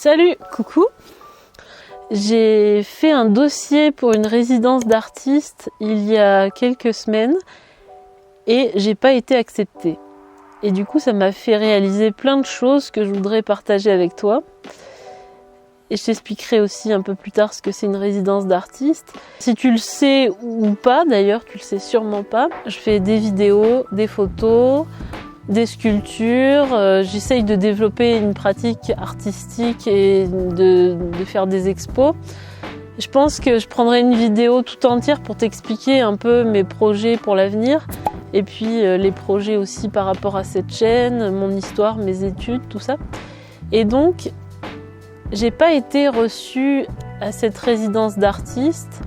Salut, coucou. J'ai fait un dossier pour une résidence d'artiste il y a quelques semaines et j'ai pas été acceptée. Et du coup, ça m'a fait réaliser plein de choses que je voudrais partager avec toi. Et je t'expliquerai aussi un peu plus tard ce que c'est une résidence d'artiste. Si tu le sais ou pas, d'ailleurs, tu le sais sûrement pas, je fais des vidéos, des photos, des sculptures. J'essaye de développer une pratique artistique et de faire des expos. Je pense que je prendrai une vidéo tout entière pour t'expliquer un peu mes projets pour l'avenir. Et puis les projets aussi par rapport à cette chaîne, mon histoire, mes études, tout ça. Et donc, j'ai pas été reçue à cette résidence d'artiste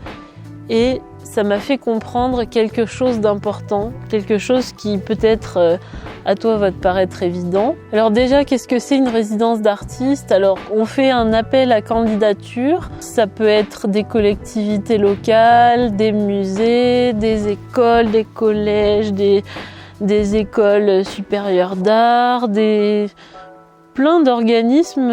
et ça m'a fait comprendre quelque chose d'important, quelque chose qui peut-être à toi va te paraître évident. Alors déjà, qu'est-ce que c'est une résidence d'artiste? Alors, on fait un appel à candidature. Ça peut être des collectivités locales, des musées, des écoles, des collèges, des écoles supérieures d'art, plein d'organismes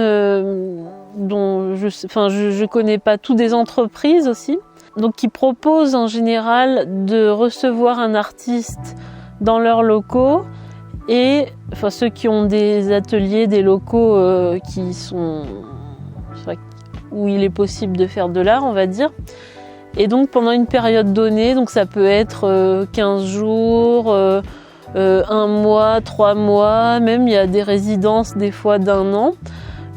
dont je connais pas tous, des entreprises aussi, donc qui proposent en général de recevoir un artiste dans leurs locaux et ceux qui ont des ateliers, des locaux où il est possible de faire de l'art, on va dire. Et donc pendant une période donnée, donc ça peut être 15 jours, 1 mois, 3 mois, même il y a des résidences des fois d'1 an,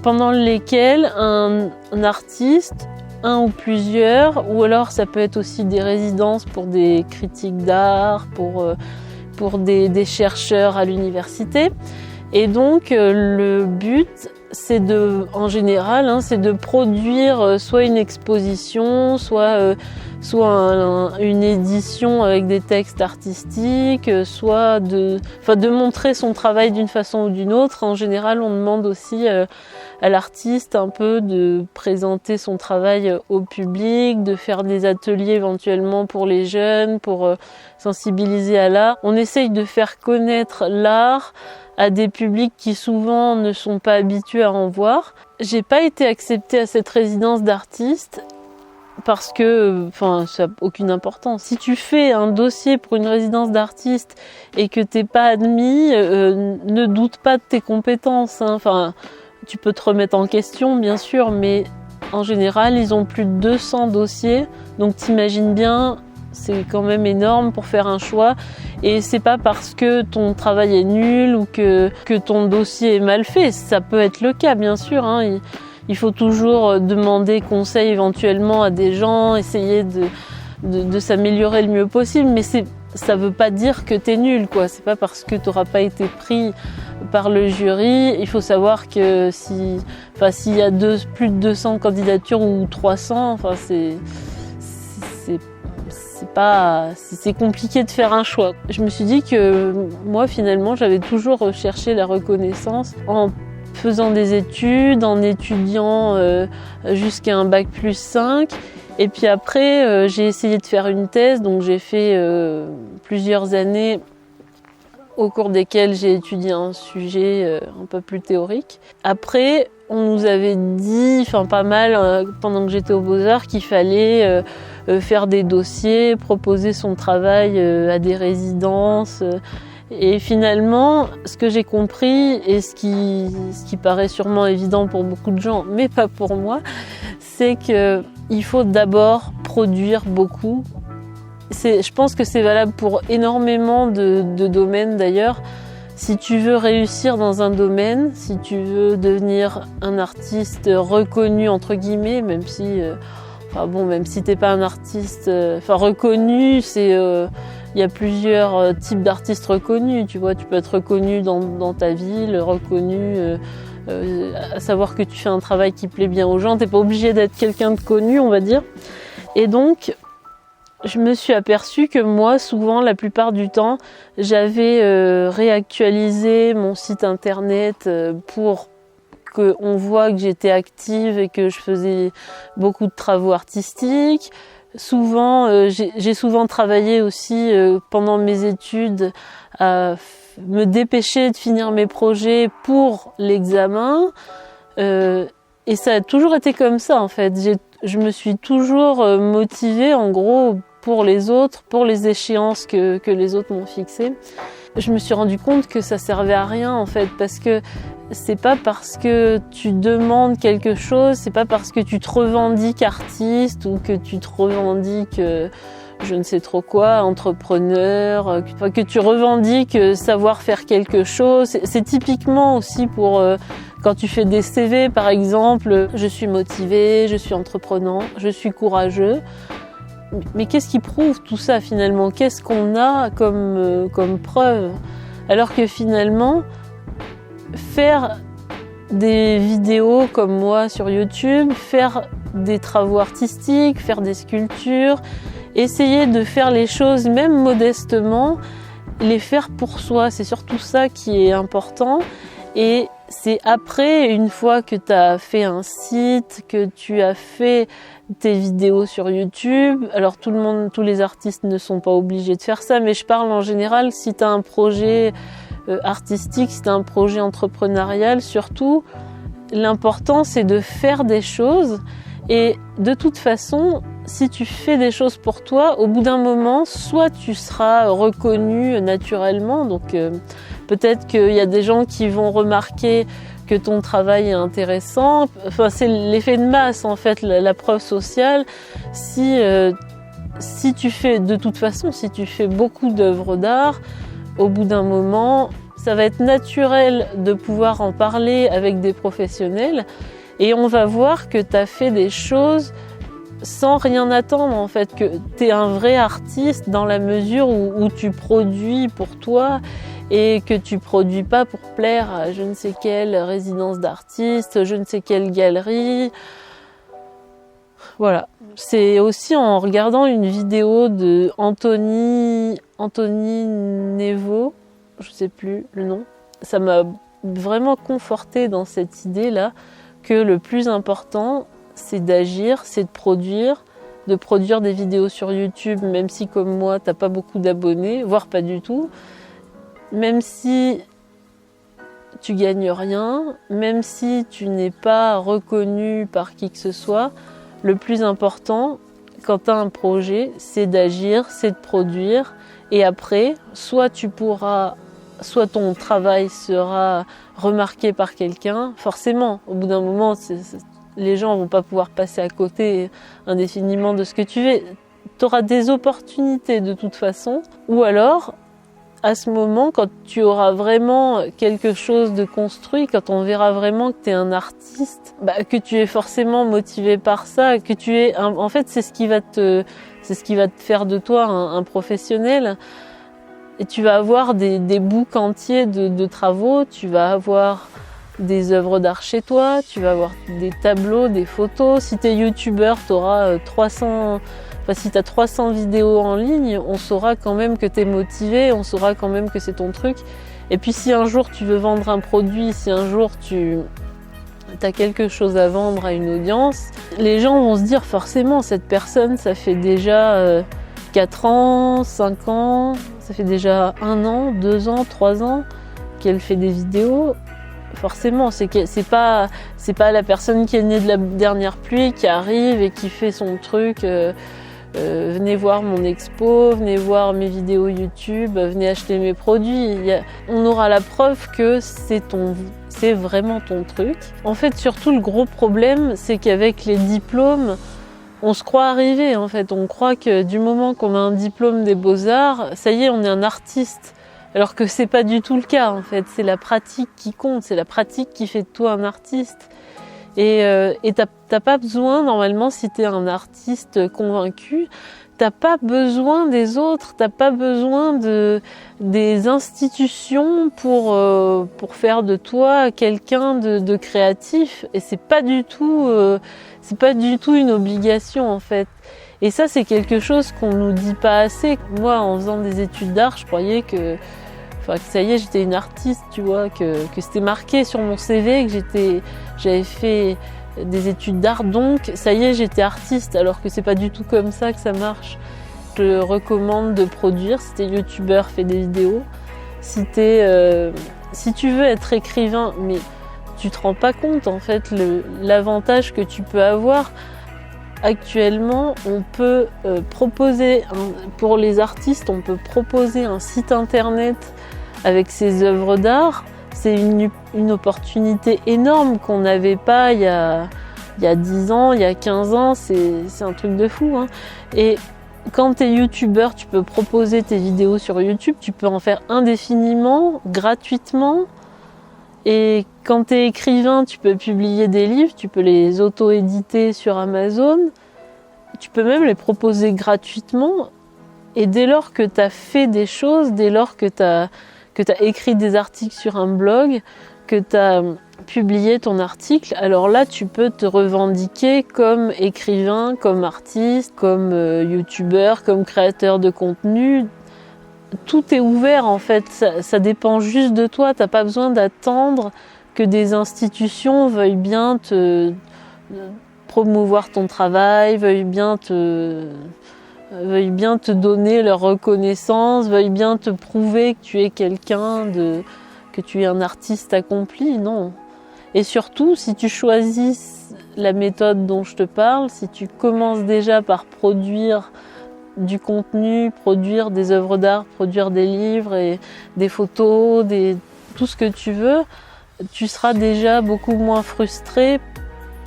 pendant lesquelles un artiste, un ou plusieurs, ou alors ça peut être aussi des résidences pour des critiques d'art, pour des chercheurs à l'université. Et donc le but, c'est en général, c'est de produire soit une exposition, soit une édition avec des textes artistiques, soit de montrer son travail d'une façon ou d'une autre. En général, on demande aussi à l'artiste un peu de présenter son travail au public, de faire des ateliers éventuellement pour les jeunes, pour sensibiliser à l'art. On essaye de faire connaître l'art à des publics qui souvent ne sont pas habitués à en voir. J'ai pas été acceptée à cette résidence d'artiste parce que, ça n'a aucune importance. Si tu fais un dossier pour une résidence d'artiste et que t'es pas admis, ne doute pas de tes compétences. Tu peux te remettre en question, bien sûr, mais en général, ils ont plus de 200 dossiers, donc t'imagines bien, c'est quand même énorme pour faire un choix. Et c'est pas parce que ton travail est nul ou que ton dossier est mal fait. Ça peut être le cas, bien sûr. Il faut toujours demander conseil éventuellement à des gens, essayer de s'améliorer le mieux possible. Mais ça veut pas dire que t'es nul, quoi. C'est pas parce que t'auras pas été pris par le jury. Il faut savoir que s'il y a plus de 200 candidatures ou 300, c'est compliqué de faire un choix. Je me suis dit que moi, finalement, j'avais toujours recherché la reconnaissance en faisant des études, en étudiant jusqu'à un bac+5. Et puis après, j'ai essayé de faire une thèse, donc j'ai fait plusieurs années au cours desquelles j'ai étudié un sujet un peu plus théorique. Après, on nous avait dit, pas mal, pendant que j'étais aux Beaux-Arts, qu'il fallait faire des dossiers, proposer son travail à des résidences. Et finalement, ce que j'ai compris, et ce qui paraît sûrement évident pour beaucoup de gens, mais pas pour moi, c'est qu'il faut d'abord produire beaucoup. Je pense que c'est valable pour énormément de domaines d'ailleurs. Si tu veux réussir dans un domaine, si tu veux devenir un artiste reconnu entre guillemets, même si t'es pas un artiste, reconnu, il y a plusieurs types d'artistes reconnus. Tu vois, tu peux être reconnu dans ta ville, reconnu, à savoir que tu fais un travail qui plaît bien aux gens. T'es pas obligé d'être quelqu'un de connu, on va dire. Et donc, je me suis aperçue que moi, souvent, la plupart du temps, j'avais réactualisé mon site internet pour qu'on voit que j'étais active et que je faisais beaucoup de travaux artistiques. J'ai souvent travaillé aussi pendant mes études à me dépêcher de finir mes projets pour l'examen. Et ça a toujours été comme ça en fait. Je me suis toujours motivée en gros pour les autres, pour les échéances que les autres m'ont fixées. Je me suis rendu compte que ça servait à rien en fait, parce que c'est pas parce que tu demandes quelque chose, c'est pas parce que tu te revendiques artiste ou que tu te revendiques je ne sais trop quoi, entrepreneur, que tu revendiques savoir faire quelque chose. C'est typiquement aussi pour quand tu fais des CV par exemple, je suis motivé, je suis entreprenant, je suis courageux. Mais qu'est-ce qui prouve tout ça finalement? Qu'est-ce qu'on a comme preuve? Alors que finalement, faire des vidéos comme moi sur YouTube, faire des travaux artistiques, faire des sculptures, essayer de faire les choses même modestement, les faire pour soi, c'est surtout ça qui est important. Et c'est après, une fois que tu as fait un site, que tu as fait tes vidéos sur YouTube, alors tous les artistes ne sont pas obligés de faire ça, mais je parle en général, si tu as un projet artistique, si tu as un projet entrepreneurial, surtout, l'important c'est de faire des choses. Et de toute façon, si tu fais des choses pour toi, au bout d'un moment, soit tu seras reconnu naturellement, donc peut-être qu'il y a des gens qui vont remarquer que ton travail est intéressant. Enfin, c'est l'effet de masse en fait, la preuve sociale. Si tu fais, de toute façon, si tu fais beaucoup d'œuvres d'art, au bout d'un moment, ça va être naturel de pouvoir en parler avec des professionnels et on va voir que tu as fait des choses sans rien attendre en fait, que tu es un vrai artiste dans la mesure où tu produis pour toi et que tu produis pas pour plaire à je ne sais quelle résidence d'artistes, je ne sais quelle galerie. Voilà. C'est aussi en regardant une vidéo de Anthony Nevo, je sais plus le nom, ça m'a vraiment confortée dans cette idée-là que le plus important, c'est d'agir, c'est de produire des vidéos sur YouTube, même si comme moi, t'as pas beaucoup d'abonnés, voire pas du tout, même si tu gagnes rien, même si tu n'es pas reconnu par qui que ce soit, le plus important, quand tu as un projet, c'est d'agir, c'est de produire, et après, soit ton travail sera remarqué par quelqu'un, forcément, au bout d'un moment, les gens vont pas pouvoir passer à côté indéfiniment de ce que tu fais. Tu auras des opportunités de toute façon, ou alors, à ce moment, quand tu auras vraiment quelque chose de construit, quand on verra vraiment que tu es un artiste, que tu es forcément motivé par ça, que tu es en fait c'est ce qui va te faire de toi un professionnel. Et tu vas avoir des bouts entiers de travaux, tu vas avoir des œuvres d'art chez toi, tu vas avoir des tableaux, des photos. Si tu es youtubeur, tu auras 300. Enfin, si tu as 300 vidéos en ligne, on saura quand même que tu es motivé, on saura quand même que c'est ton truc. Et puis si un jour tu veux vendre un produit, si un jour tu as quelque chose à vendre à une audience, les gens vont se dire forcément, cette personne, ça fait déjà 4 ans, 5 ans, ça fait déjà 1 an, 2 ans, 3 ans qu'elle fait des vidéos. Forcément, c'est pas la personne qui est née de la dernière pluie qui arrive et qui fait son truc. Venez voir mon expo, venez voir mes vidéos YouTube, venez acheter mes produits. On aura la preuve que c'est vraiment ton truc. En fait, surtout le gros problème, c'est qu'avec les diplômes, on se croit arrivé. En fait, on croit que du moment qu'on a un diplôme des Beaux-Arts, ça y est, on est un artiste. Alors que c'est pas du tout le cas. En fait, c'est la pratique qui compte, c'est la pratique qui fait de toi un artiste. Et t'as pas besoin, normalement, si t'es un artiste convaincu, t'as pas besoin des autres, t'as pas besoin des institutions pour faire de toi quelqu'un de créatif. Et c'est pas du tout une obligation, en fait. Et ça, c'est quelque chose qu'on nous dit pas assez. Moi, en faisant des études d'art, je croyais que ça y est, j'étais une artiste, tu vois, que c'était marqué sur mon CV, que j'avais fait des études d'art, donc ça y est, j'étais artiste, alors que c'est pas du tout comme ça que ça marche. Je te recommande de produire, si t'es youtubeur, fais des vidéos. Si tu veux être écrivain, mais tu te rends pas compte en fait l'avantage que tu peux avoir. Actuellement, on peut proposer, pour les artistes, on peut proposer un site internet avec ses œuvres d'art. C'est une opportunité énorme qu'on n'avait pas il y a 10 ans, il y a 15 ans, c'est un truc de fou, hein. Et quand tu es youtubeur, tu peux proposer tes vidéos sur YouTube, tu peux en faire indéfiniment, gratuitement. Et quand tu es écrivain, tu peux publier des livres, tu peux les auto-éditer sur Amazon, tu peux même les proposer gratuitement. Et dès lors que tu as fait des choses, dès lors que tu as écrit des articles sur un blog, que tu as publié ton article, alors là tu peux te revendiquer comme écrivain, comme artiste, comme youtubeur, comme créateur de contenu. Tout est ouvert en fait, ça dépend juste de toi, t'as pas besoin d'attendre que des institutions veuillent bien te promouvoir ton travail, veuillent bien te donner leur reconnaissance, veuillent bien te prouver que tu es que tu es un artiste accompli, non. Et surtout, si tu choisis la méthode dont je te parle, si tu commences déjà par produire du contenu, produire des œuvres d'art, produire des livres et des photos, tout ce que tu veux, tu seras déjà beaucoup moins frustré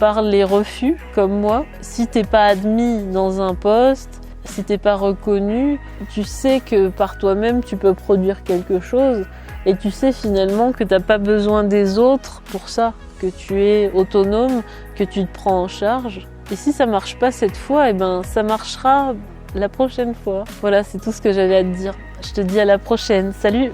par les refus, comme moi. Si t'es pas admis dans un poste, si t'es pas reconnu, tu sais que par toi-même tu peux produire quelque chose et tu sais finalement que t'as pas besoin des autres pour ça, que tu es autonome, que tu te prends en charge. Et si ça marche pas cette fois, ça marchera la prochaine fois. Voilà, c'est tout ce que j'avais à te dire. Je te dis à la prochaine. Salut!